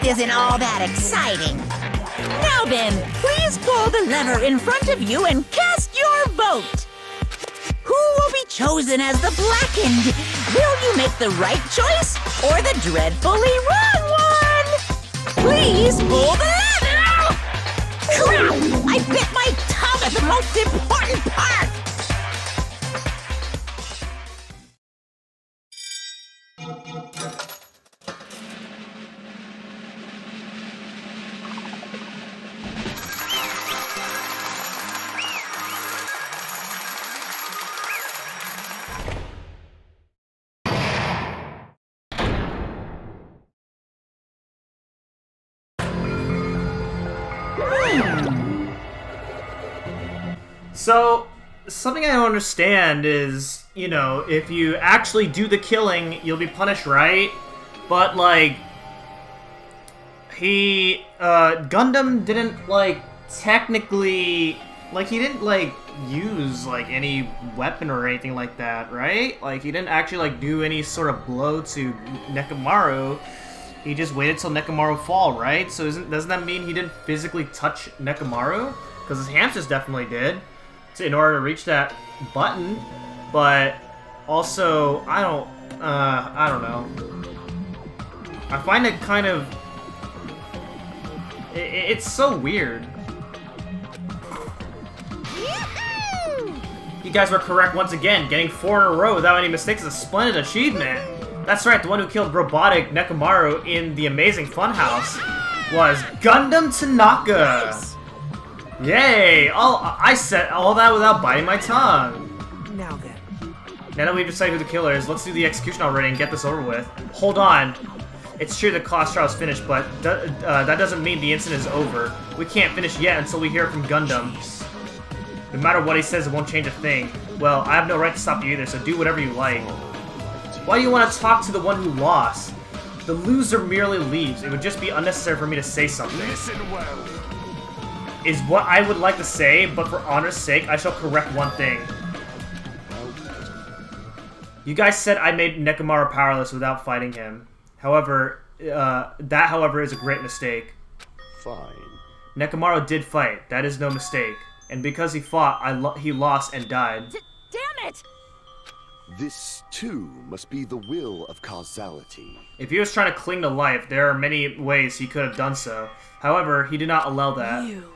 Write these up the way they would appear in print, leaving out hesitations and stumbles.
isn't all that exciting. Now then, please pull the lever in front of you and cast your vote. Who will be chosen as the blackened? Will you make the right choice or the dreadfully wrong one? Please pull the lever! Crap! I bit my tongue at the most important part! So, something I don't understand is, you know, if you actually do the killing, you'll be punished, right? But, like, Gundam didn't, like, technically, like, he didn't, like, use, like, any weapon or anything like that, right? Like, he didn't actually, like, do any sort of blow to Nekomaru. He just waited till Nekomaru fall, right? So doesn't that mean he didn't physically touch Nekomaru? Because his hamsters definitely did. In order to reach that button, but also I don't know. I find it kind of it's so weird. You guys were correct once again. Getting 4 in a row without any mistakes is a splendid achievement. That's right, the one who killed robotic Nekomaru in the Amazing Funhouse was Gundam Tanaka. Nice. Yay! I said all that without biting my tongue. Now then. Now that we've decided who the killer is, let's do the execution already and get this over with. Hold on. It's true the class trial is finished, but that doesn't mean the incident is over. We can't finish yet until we hear from Gundam. No matter what he says, it won't change a thing. Well, I have no right to stop you either, so do whatever you like. Why do you want to talk to the one who lost? The loser merely leaves. It would just be unnecessary for me to say something. Listen well. Is what I would like to say, but for honor's sake, I shall correct one thing. You guys said I made Nekomaru powerless without fighting him. However, that is a great mistake. Fine. Nekomaru did fight, that is no mistake. And because he fought, he lost and died. Damn it! This, too, must be the will of causality. If he was trying to cling to life, there are many ways he could have done so. However, he did not allow that. You.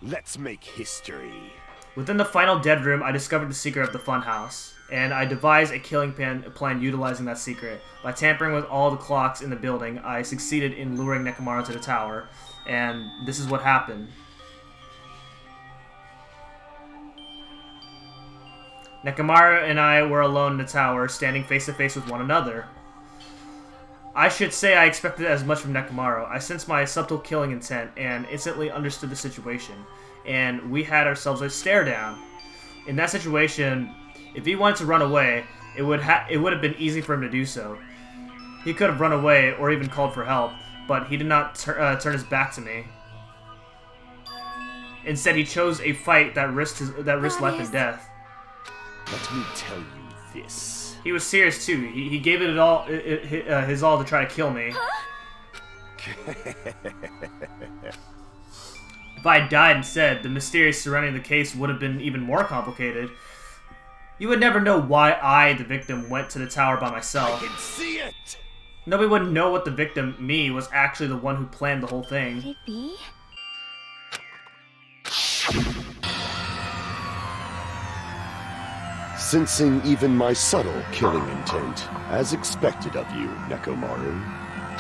Let's make history. Within the final dead room, I discovered the secret of the funhouse, and I devised a killing plan utilizing that secret. By tampering with all the clocks in the building, I succeeded in luring Nekomaru to the tower, and this is what happened. Nekomaru and I were alone in the tower, standing face to face with one another. I should say I expected as much from Nekomaru. I sensed my subtle killing intent and instantly understood the situation, and we had ourselves a stare down. In that situation, if he wanted to run away, it would have been easy for him to do so. He could have run away or even called for help, but he did not turn his back to me. Instead, he chose a fight that risked life and death. Let me tell you this. He was serious too. He gave it all, his all to try to kill me. If I had died instead, the mysteries surrounding the case would have been even more complicated. You would never know why I, the victim, went to the tower by myself. I can see it! Nobody would know what the victim, me, was actually the one who planned the whole thing. Could it be? Sensing even my subtle killing intent, as expected of you, Nekomaru.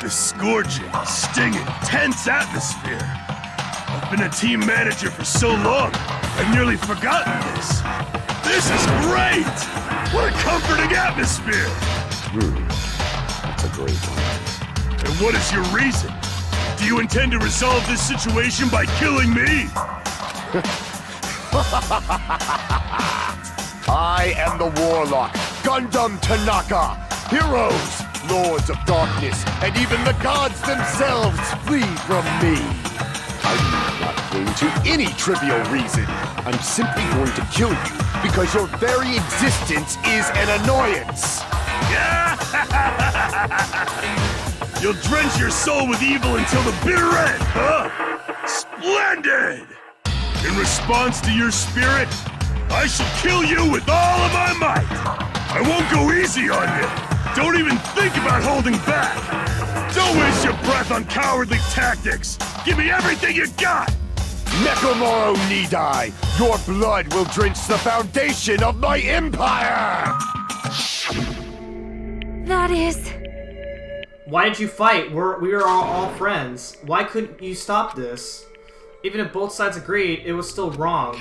The scorching, stinging, tense atmosphere. I've been a team manager for so long, I've nearly forgotten this. This is great! What a comforting atmosphere! That's a great one. And what is your reason? Do you intend to resolve this situation by killing me? I am the Warlock, Gundam Tanaka. Heroes, Lords of Darkness, and even the gods themselves flee from me. I'm not going to any trivial reason. I'm simply going to kill you because your very existence is an annoyance. You'll drench your soul with evil until the bitter end, huh? Splendid! In response to your spirit, I shall kill you with all of my might. I won't go easy on you. Don't even think about holding back. Don't waste your breath on cowardly tactics. Give me everything you got. Nekomaru Nidai, your blood will drench the foundation of my empire! That is... Why did you fight? We were all friends. Why couldn't you stop this? Even if both sides agreed, it was still wrong.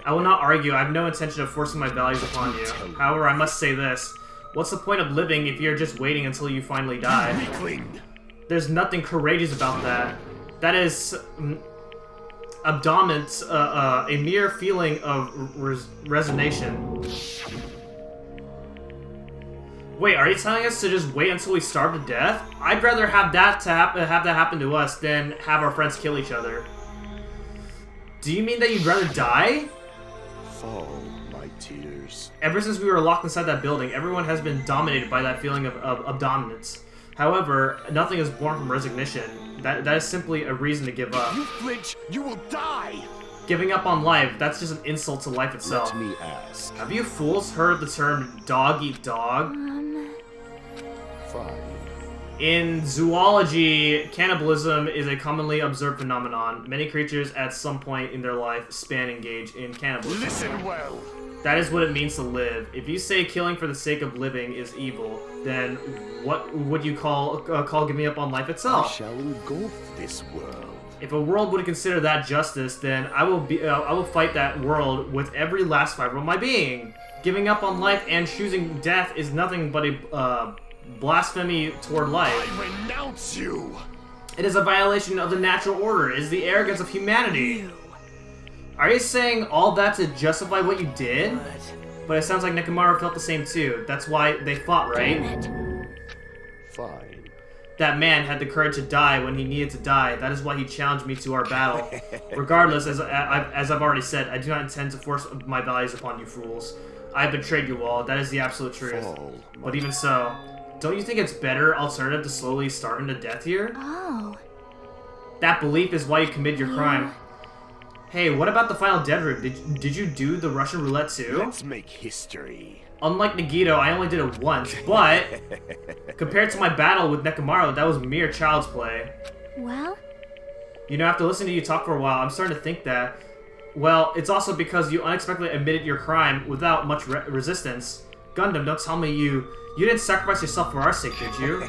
I will not argue. I have no intention of forcing my values upon you. However, I must say this. What's the point of living if you're just waiting until you finally die? There's nothing courageous about that. That is... abdominant, a mere feeling of resignation. Wait, are you telling us to just wait until we starve to death? I'd rather have that happen to us than have our friends kill each other. Do you mean that you'd rather die? Fall, my tears. Ever since we were locked inside that building, everyone has been dominated by that feeling of dominance. However, nothing is born from resignation. That is simply a reason to give up. You flinch, you will die! Giving up on life, that's just an insult to life itself. Let me ask. Have you fools heard the term dog eat dog? Fine. In zoology, cannibalism is a commonly observed phenomenon. Many creatures at some point in their life span engage in cannibalism. Listen well. That is what it means to live. If you say killing for the sake of living is evil, then what would you call giving up on life I itself? shall engulf this world. If a world would consider that justice, then I will fight that world with every last fiber of my being. Giving up on life and choosing death is nothing but a blasphemy toward life. I renounce you! It is a violation of the natural order. It is the arrogance of humanity. Are you saying all that to justify what you did? But it sounds like Nekomaru felt the same too. That's why they fought, right? Fine. That man had the courage to die when he needed to die. That is why he challenged me to our battle. Regardless, as I've already said, I do not intend to force my values upon you fools. I have betrayed you all. That is the absolute truth. But even so, don't you think it's better alternative to slowly starving to death here? Oh. That belief is why you committed your crime. Hey, what about the final dead room? Did you do the Russian roulette too? Let's make history. Unlike Nagito, I only did it once, but compared to my battle with Nekomaru, that was mere child's play. Well? You know, after listening to you talk for a while, I'm starting to think that, well, it's also because you unexpectedly admitted your crime without much resistance. Gundam, don't tell me you didn't sacrifice yourself for our sake, did you?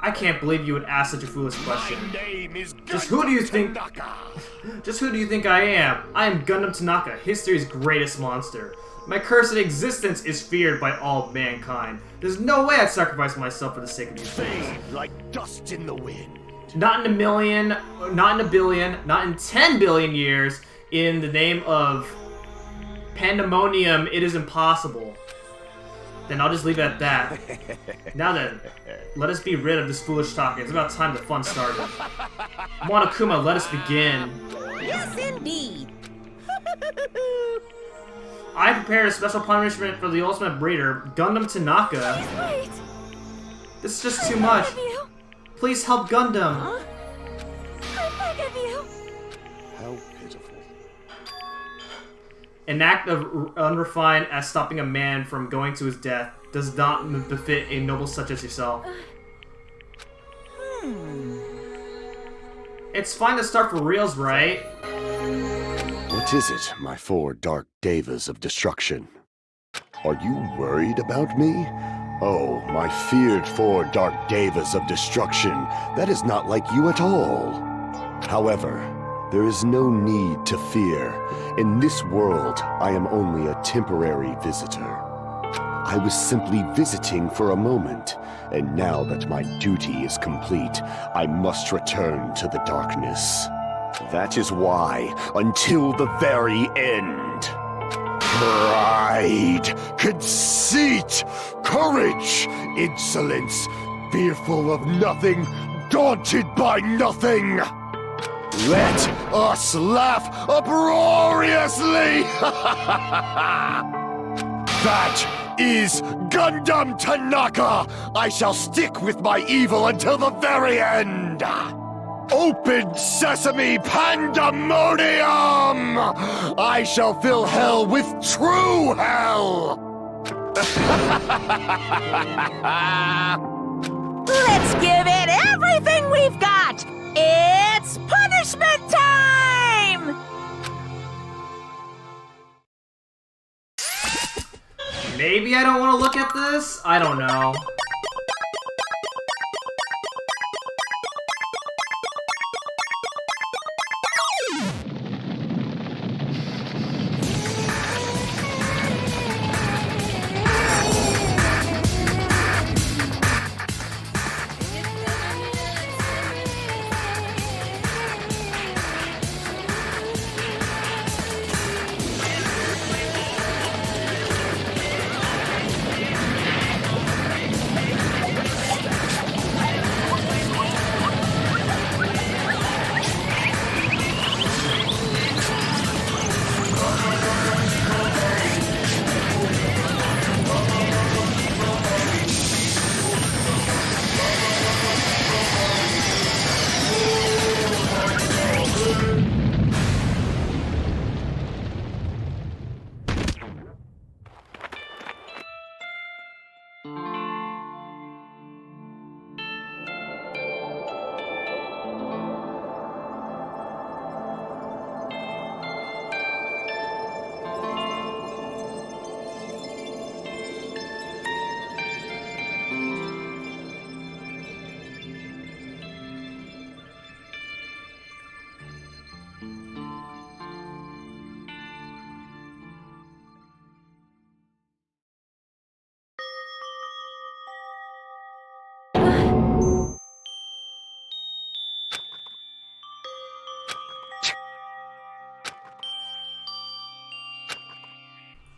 I can't believe you would ask such a foolish question. My name is Just who do you think? Just who do you think I am? I am Gundam Tanaka, history's greatest monster. My cursed existence is feared by all mankind. There's no way I'd sacrifice myself for the sake of you things. fade like dust in the wind. Not in a million, not in a billion, not in 10 billion years. In the name of pandemonium, it is impossible. Then I'll just leave it at that. Now then, let us be rid of this foolish talk. It's about time the fun started. Monokuma, let us begin. Yes, indeed. I prepared a special punishment for the ultimate breeder, Gundam Tanaka. Wait! This is just too much. I beg of you! Please help Gundam. I beg of you! How pitiful. An act of unrefined as stopping a man from going to his death does not befit a noble such as yourself. It's fine to start for reals, right? What is it, my four dark devas of destruction? Are you worried about me? Oh, my feared four dark devas of destruction, that is not like you at all. However, there is no need to fear. In this world, I am only a temporary visitor. I was simply visiting for a moment, and now that my duty is complete, I must return to the darkness. That is why, until the very end, pride, conceit, courage, insolence, fearful of nothing, daunted by nothing. Let us laugh uproariously! That is Gundam Tanaka! I shall stick with my evil until the very end! Open sesame pandemonium! I shall fill hell with true hell! Let's give it everything we've got! It's punishment time! Maybe I don't want to look at this? I don't know.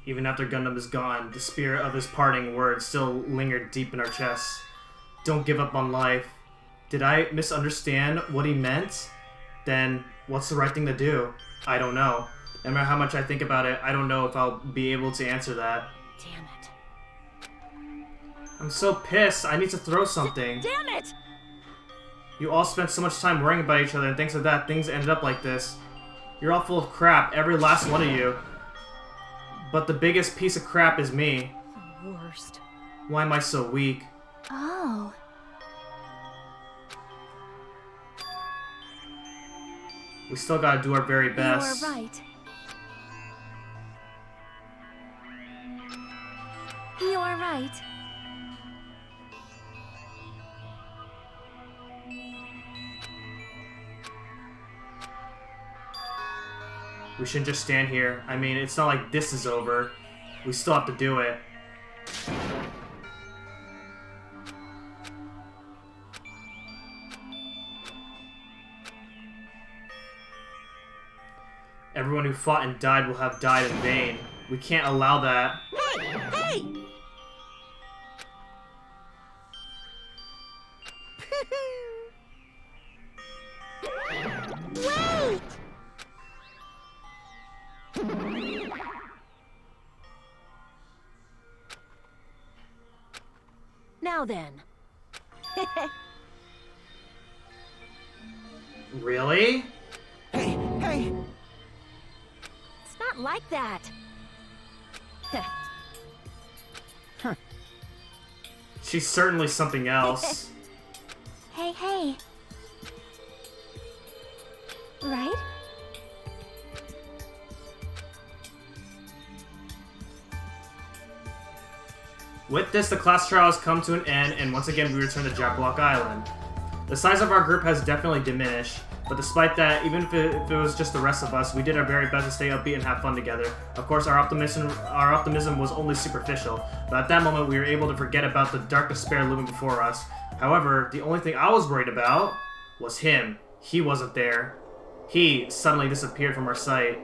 Even after Gundam is gone, the spirit of his parting words still lingered deep in our chests. Don't give up on life. Did I misunderstand what he meant? Then, what's the right thing to do? I don't know. No matter how much I think about it, I don't know if I'll be able to answer that. Damn it. I'm so pissed. I need to throw something. Damn it! You all spent so much time worrying about each other, and thanks to that, things ended up like this. You're all full of crap, every last one of you. But the biggest piece of crap is me. The worst. Why am I so weak? Oh. We still gotta do our very best. You are right. You are right. We shouldn't just stand here. I mean, it's not like this is over. We still have to do it. Everyone who fought and died will have died in vain. We can't allow that. Hey! Hey! Wait! Now then. Really? Hey! Hey! It's not like that. She's certainly something else. Hey, hey. Right? With this, the class trials come to an end, and once again we return to Jackblock Island. The size of our group has definitely diminished, but despite that, even if it was just the rest of us, we did our very best to stay upbeat and have fun together. Of course, our optimism was only superficial, but at that moment we were able to forget about the dark despair looming before us. However, the only thing I was worried about was him. He wasn't there. He suddenly disappeared from our sight.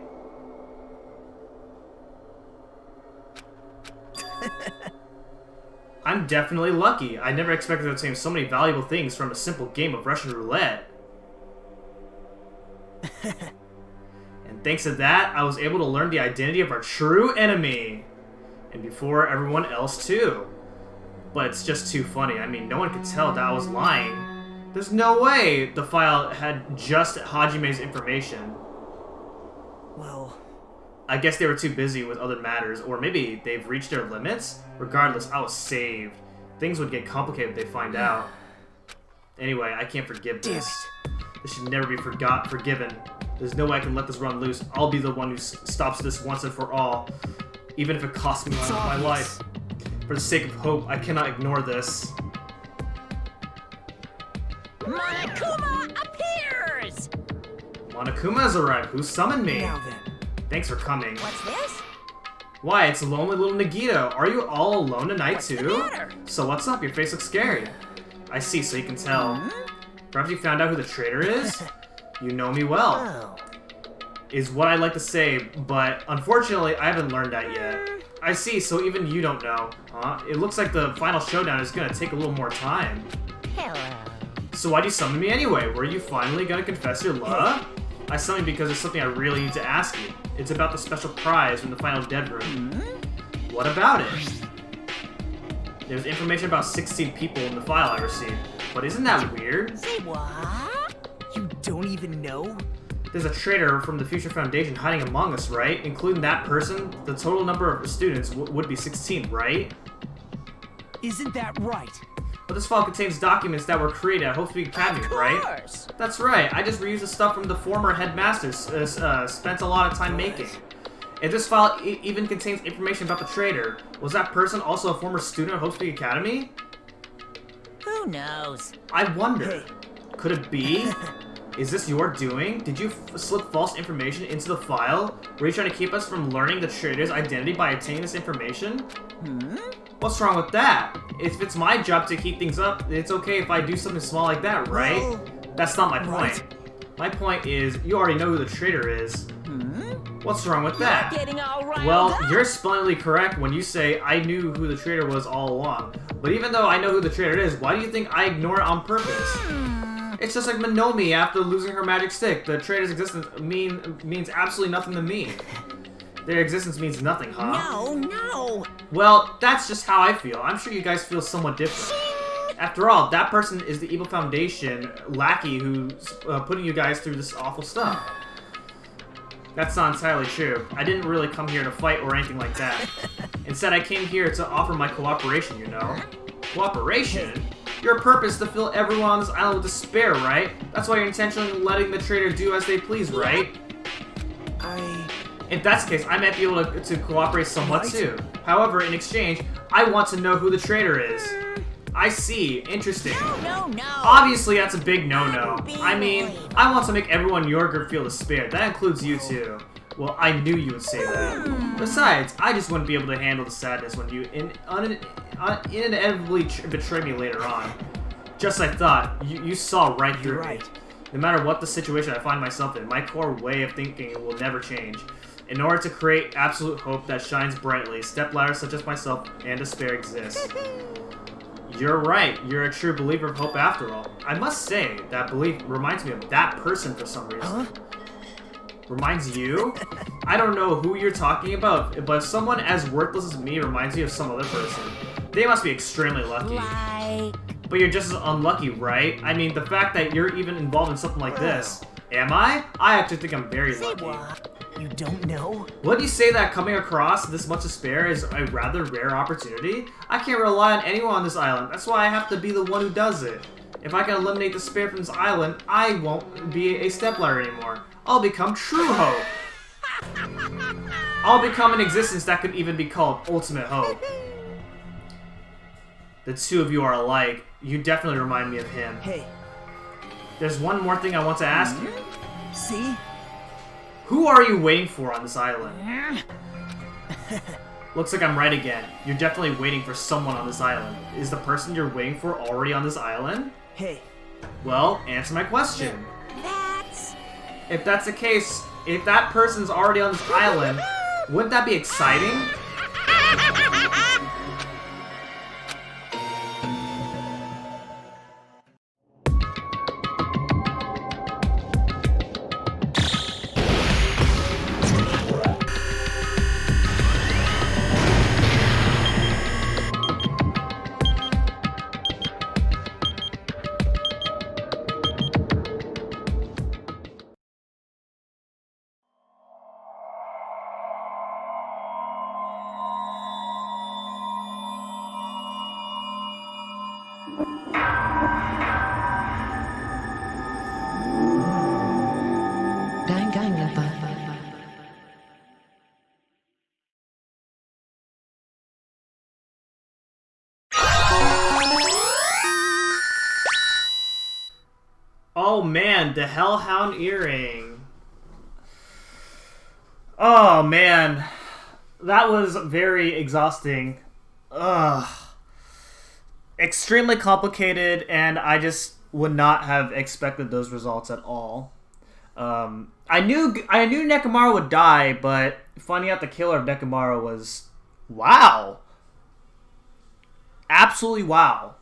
I'm definitely lucky. I never expected to obtain so many valuable things from a simple game of Russian roulette. And thanks to that, I was able to learn the identity of our true enemy. And before everyone else, too. But it's just too funny. I mean, no one could tell that I was lying. There's no way the file had just Hajime's information. Well... I guess they were too busy with other matters, or maybe they've reached their limits. Regardless, I was saved. Things would get complicated if they find out. Anyway, I can't forgive this. This should never be forgiven. There's no way I can let this run loose. I'll be the one who stops this once and for all. Even if it costs me my life. For the sake of hope, I cannot ignore this. Monokuma appears! Monokuma has arrived. Who summoned me? Now then. Thanks for coming. What's this? Why, it's lonely little Nagito. Are you all alone tonight, What's too? the matter? So what's up? Your face looks scary. I see, so you can tell. Perhaps you found out who the traitor is? You know me well. Is what I'd like to say, but unfortunately, I haven't learned that yet. I see, so even you don't know. Huh? It looks like the final showdown is gonna take a little more time. Hello. So why'd you summon me anyway? Were you finally gonna confess your love? I summoned you because there's something I really need to ask you. It's about the special prize from the final dead room. What about it? There's information about 16 people in the file I received. But isn't that weird? Say what? You don't even know? There's a traitor from the Future Foundation hiding among us, right? Including that person, the total number of students would be 16, right? Isn't that right? But this file contains documents that were created at Hope Speak Academy, Of right? course. That's right. I just reused the stuff from the former headmasters spent a lot of time making. If this file even contains information about the traitor, was that person also a former student of Hope Speak Academy? Who knows? I wonder. Could it be? Is this your doing? Did you slip false information into the file? Were you trying to keep us from learning the traitor's identity by obtaining this information? What's wrong with that? If it's my job to keep things up, it's okay if I do something small like that, right? Well, That's not my point. right. My point is, you already know who the traitor is. What's wrong with that? You're getting all riled Well, up. you're splendidly correct when you say I knew who the traitor was all along. But even though I know who the traitor is, why do you think I ignore it on purpose? It's just like Minomi after losing her magic stick. The traitor's existence means absolutely nothing to me. Their existence means nothing, huh? No. Well, that's just how I feel. I'm sure you guys feel somewhat different. After all, that person is the Evil Foundation lackey who's putting you guys through this awful stuff. That's not entirely true. I didn't really come here to fight or anything like that. Instead, I came here to offer my cooperation, you know? Cooperation? Your purpose to fill everyone on this island with despair, right? That's why you're intentionally letting the traitor do as they please, right? If that's the case, I might be able to cooperate somewhat too. However, in exchange, I want to know who the traitor is. I see. Interesting. No. Obviously, that's a big no-no. I mean, I want to make everyone in your group feel despair. That includes you too. Well, I knew you would say that. Besides, I just wouldn't be able to handle the sadness when you inevitably betray me later on. Just as I thought, you saw right through You're me. right. No matter what the situation I find myself in, my core way of thinking will never change. In order to create absolute hope that shines brightly, stepladders such as myself and despair exist. You're right, you're a true believer of hope after all. I must say, that belief reminds me of that person for some reason. Reminds you? I don't know who you're talking about, but if someone as worthless as me reminds you of some other person, they must be extremely lucky. Lie. But you're just as unlucky, right? I mean, the fact that you're even involved in something like this. Am I? I actually think I'm very Say lucky. what? You don't know? Wouldn't you say that coming across this much despair is a rather rare opportunity? I can't rely on anyone on this island. That's why I have to be the one who does it. If I can eliminate despair from this island, I won't be a stepladder anymore. I'll become true hope. I'll become an existence that could even be called ultimate hope. The two of you are alike. You definitely remind me of him. Hey, There's one more thing I want to ask you. see? Who are you waiting for on this island? Looks like I'm right again. You're definitely waiting for someone on this island. Is the person you're waiting for already on this island? Hey, Well, answer my question. That's... If that's the case, if that person's already on this island, wouldn't that be exciting? man, the Hellhound earring. Oh man, that was very exhausting. Ugh. Extremely complicated, and I just would not have expected those results at all. I knew Nekomaru would die, but finding out the killer of Nekomaru was wow. Absolutely wow.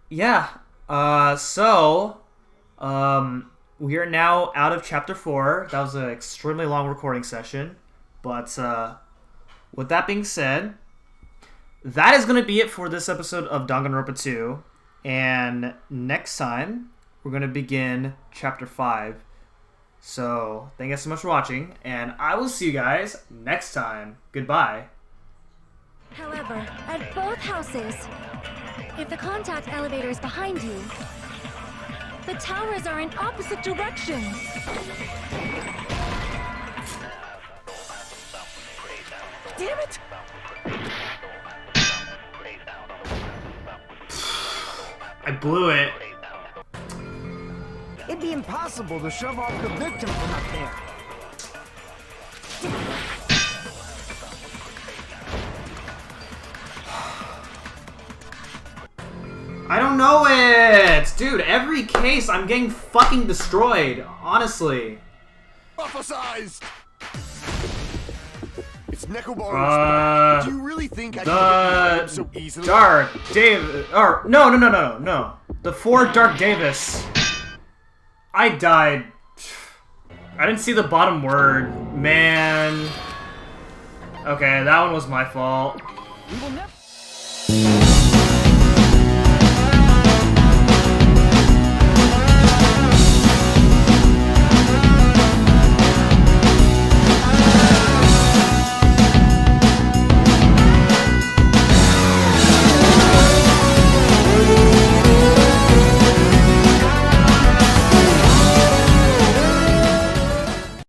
Yeah. We are now out of chapter 4. That was an extremely long recording session. But, with that being said, that is going to be it for this episode of Danganronpa 2. And next time, we're going to begin chapter 5. So, thank you guys so much for watching, and I will see you guys next time. Goodbye. However, at both houses, if the contact elevator is behind you, the towers are in opposite directions. Damn it! I blew it. It'd be impossible to shove off the victim from up there. I don't know it! Dude, every case I'm getting fucking destroyed. Honestly. Prophesized! It's Nekomaru. Do you really think I can get him so easily? Dark Davis. Or no. The 4 Dark Davis. I died. I didn't see the bottom word. Man. Okay, that one was my fault. We will never